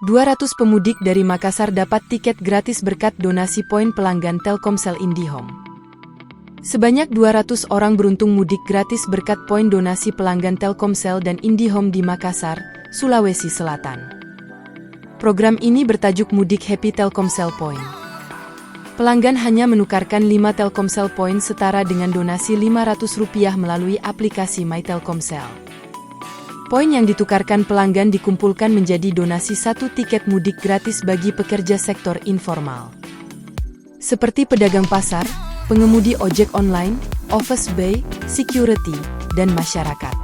200 pemudik dari Makassar dapat tiket gratis berkat donasi poin pelanggan Telkomsel IndiHome. Sebanyak 200 orang beruntung mudik gratis berkat poin donasi pelanggan Telkomsel dan IndiHome di Makassar, Sulawesi Selatan. Program ini bertajuk Mudik Happy Telkomsel Point. Pelanggan hanya menukarkan 5 Telkomsel Point setara dengan donasi Rp500 melalui aplikasi My Telkomsel. Poin yang ditukarkan pelanggan dikumpulkan menjadi donasi 1 tiket mudik gratis bagi pekerja sektor informal. Seperti pedagang pasar, pengemudi ojek online, office boy, security, dan masyarakat.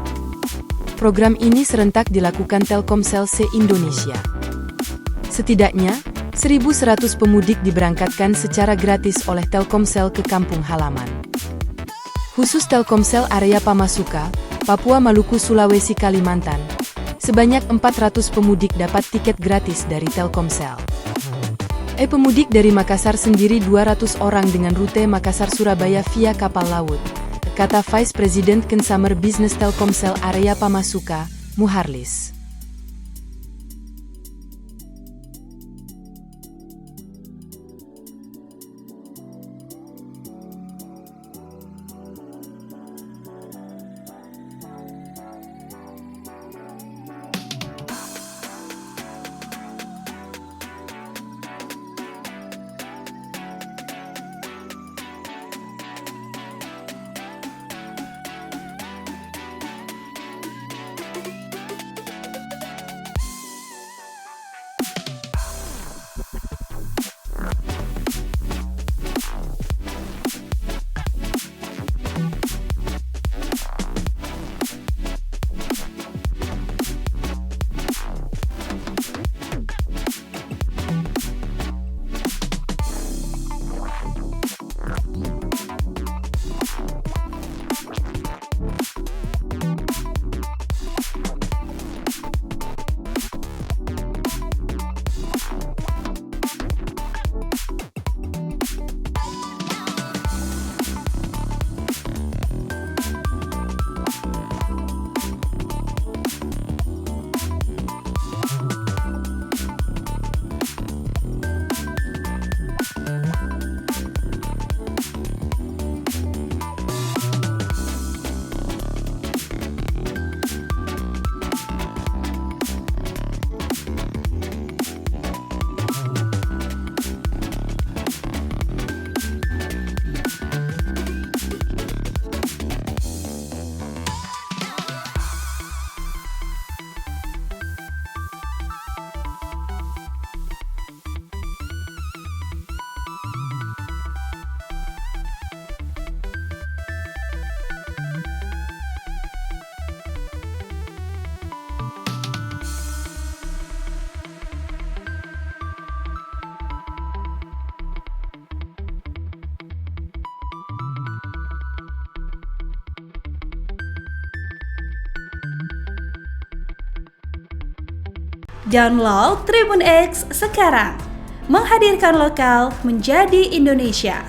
Program ini serentak dilakukan Telkomsel se-Indonesia. Setidaknya, 1.100 pemudik diberangkatkan secara gratis oleh Telkomsel ke kampung halaman. Khusus Telkomsel area Pamasuka, Papua Maluku Sulawesi Kalimantan, sebanyak 400 pemudik dapat tiket gratis dari Telkomsel. Pemudik dari Makassar sendiri 200 orang dengan rute Makassar-Surabaya via kapal laut, kata Vice President Consumer Business Telkomsel area Pamasuka, Muharlis. Download Tribun X sekarang, menghadirkan lokal menjadi Indonesia.